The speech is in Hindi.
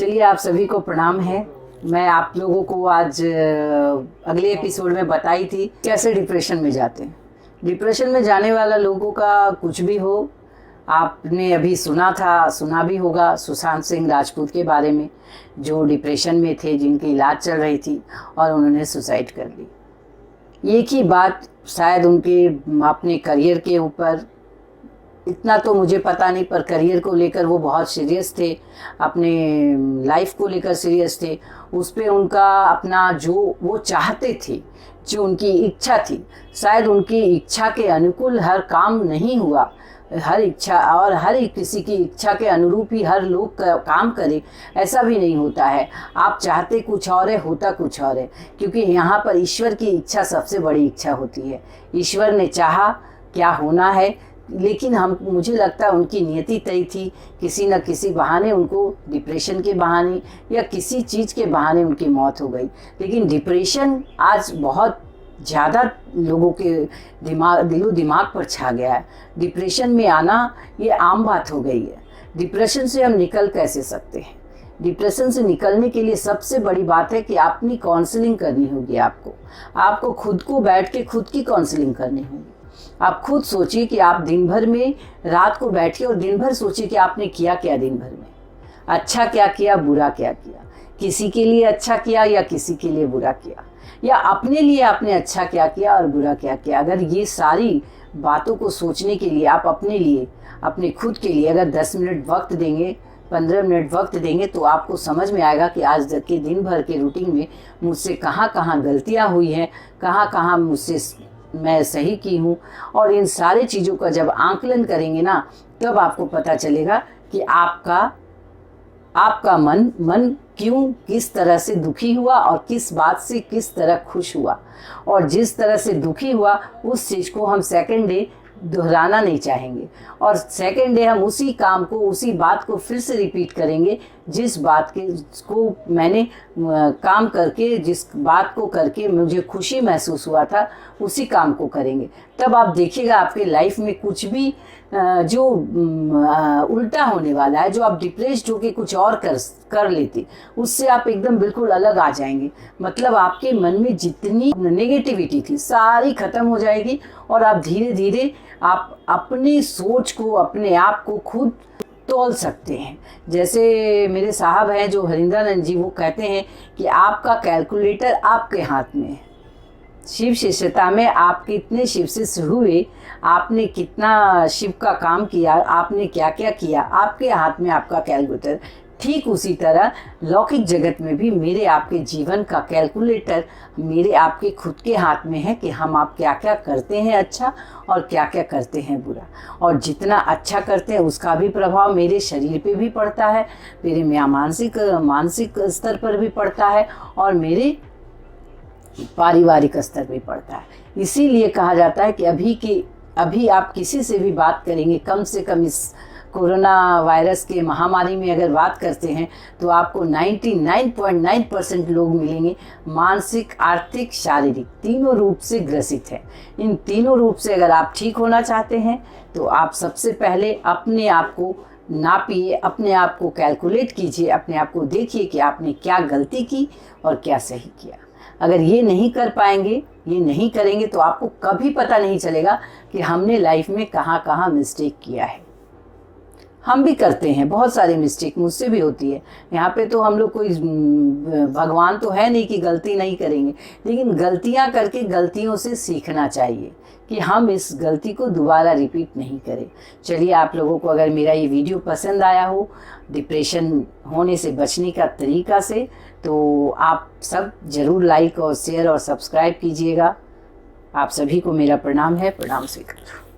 चलिए, आप सभी को प्रणाम है। मैं आप लोगों को आज अगले एपिसोड में बताई थी कैसे डिप्रेशन में जाते हैं। डिप्रेशन में जाने वाला लोगों का कुछ भी हो, आपने अभी सुना भी होगा सुशांत सिंह राजपूत के बारे में, जो डिप्रेशन में थे, जिनकी इलाज चल रही थी और उन्होंने सुसाइड कर ली। एक ही बात शायद उनके अपने करियर के ऊपर, इतना तो मुझे पता नहीं, पर करियर को लेकर वो बहुत सीरियस थे, अपने लाइफ को लेकर सीरियस थे। उस पर उनका अपना जो वो चाहते थे, जो उनकी इच्छा थी, शायद उनकी इच्छा के अनुकूल हर काम नहीं हुआ। हर इच्छा और हर एक किसी की इच्छा के अनुरूप ही हर लोग काम करे, ऐसा भी नहीं होता है। आप चाहते कुछ और है, होता कुछ और है, क्योंकि यहाँ पर ईश्वर की इच्छा सबसे बड़ी इच्छा होती है। ईश्वर ने चाहा क्या होना है, लेकिन मुझे लगता है उनकी नियति तय थी। किसी न किसी बहाने उनको, डिप्रेशन के बहाने या किसी चीज़ के बहाने उनकी मौत हो गई। लेकिन डिप्रेशन आज बहुत ज़्यादा लोगों के दिलो दिमाग पर छा गया है। डिप्रेशन में आना ये आम बात हो गई है। डिप्रेशन से हम निकल कैसे सकते हैं? डिप्रेशन से निकलने के लिए सबसे बड़ी बात है कि अपनी काउंसलिंग करनी होगी। आपको खुद को बैठ के खुद की काउंसलिंग करनी होगी। आप खुद सोचिए कि आप दिन भर में, रात को बैठिए और दिन भर सोचिए कि आपने किया क्या दिन भर में, अच्छा क्या किया, बुरा क्या किया, किसी के लिए अच्छा किया या किसी के लिए बुरा किया, या अपने लिए आपने अच्छा क्या किया और बुरा क्या किया। अगर ये सारी बातों को सोचने के लिए आप अपने लिए, अपने खुद के लिए अगर 10 मिनट वक्त देंगे, 15 मिनट वक्त देंगे, तो आपको समझ में आएगा कि आज के दिन भर के रूटीन में मुझसे कहाँ कहाँ गलतियाँ हुई हैं, कहाँ कहाँ मुझसे मैं सही की हूँ। और इन सारे चीज़ों का जब आंकलन करेंगे ना, तब आपको पता चलेगा कि आपका मन क्यों, किस तरह से दुखी हुआ और किस बात से किस तरह खुश हुआ। और जिस तरह से दुखी हुआ उस चीज़ को हम सेकंड डे दोहराना नहीं चाहेंगे, और सेकंड डे हम उसी काम को, उसी बात को फिर से रिपीट करेंगे। जिस बात को मैंने काम करके, जिस बात को करके मुझे खुशी महसूस हुआ था, उसी काम को करेंगे। तब आप देखिएगा आपके लाइफ में कुछ भी जो उल्टा होने वाला है, जो आप डिप्रेस्ड होके कुछ और कर लेते, उससे आप एकदम बिल्कुल अलग आ जाएंगे। मतलब आपके मन में जितनी नेगेटिविटी थी सारी खत्म हो जाएगी, और आप धीरे धीरे आप अपनी सोच को, अपने आप को खुद तोल सकते हैं। जैसे मेरे साहब हैं जो हरिंद्रानंद जी, वो कहते हैं कि आपका कैलकुलेटर आपके हाथ में है। शिव शिष्यता में आप कितने शिव शिष्य हुए, आपने कितना शिव का काम किया, आपने क्या क्या किया, आपके हाथ में आपका कैलकुलेटर। ठीक उसी तरह लौकिक जगत में भी मेरे आपके जीवन का कैलकुलेटर मेरे आपके खुद के हाथ में है कि हम आप क्या क्या करते हैं अच्छा और क्या क्या करते हैं बुरा। और जितना अच्छा करते हैं उसका भी प्रभाव मेरे शरीर पे भी पड़ता है, मेरे मानसिक स्तर पर भी पड़ता है, और मेरे पारिवारिक स्तर पे पड़ता है। इसीलिए कहा जाता है कि अभी आप किसी से भी बात करेंगे, कम से कम इस कोरोना वायरस के महामारी में अगर बात करते हैं, तो आपको 99.9% लोग मिलेंगे मानसिक, आर्थिक, शारीरिक, तीनों रूप से ग्रसित है। इन तीनों रूप से अगर आप ठीक होना चाहते हैं, तो आप सबसे पहले अपने आप को नापिए, अपने आप को कैलकुलेट कीजिए, अपने आप को देखिए कि आपने क्या गलती की और क्या सही किया। अगर ये नहीं कर पाएंगे, ये नहीं करेंगे, तो आपको कभी पता नहीं चलेगा कि हमने लाइफ में कहाँ कहाँ मिस्टेक किया है। हम भी करते हैं बहुत सारी मिस्टेक, मुझसे भी होती है। यहाँ पे तो हम लोग कोई भगवान तो है नहीं कि गलती नहीं करेंगे, लेकिन गलतियाँ करके गलतियों से सीखना चाहिए कि हम इस गलती को दोबारा रिपीट नहीं करें। चलिए, आप लोगों को अगर मेरा ये वीडियो पसंद आया हो डिप्रेशन होने से बचने का तरीका से, तो आप सब ज़रूर लाइक और शेयर और सब्सक्राइब कीजिएगा। आप सभी को मेरा प्रणाम है, प्रणाम स्वीकार।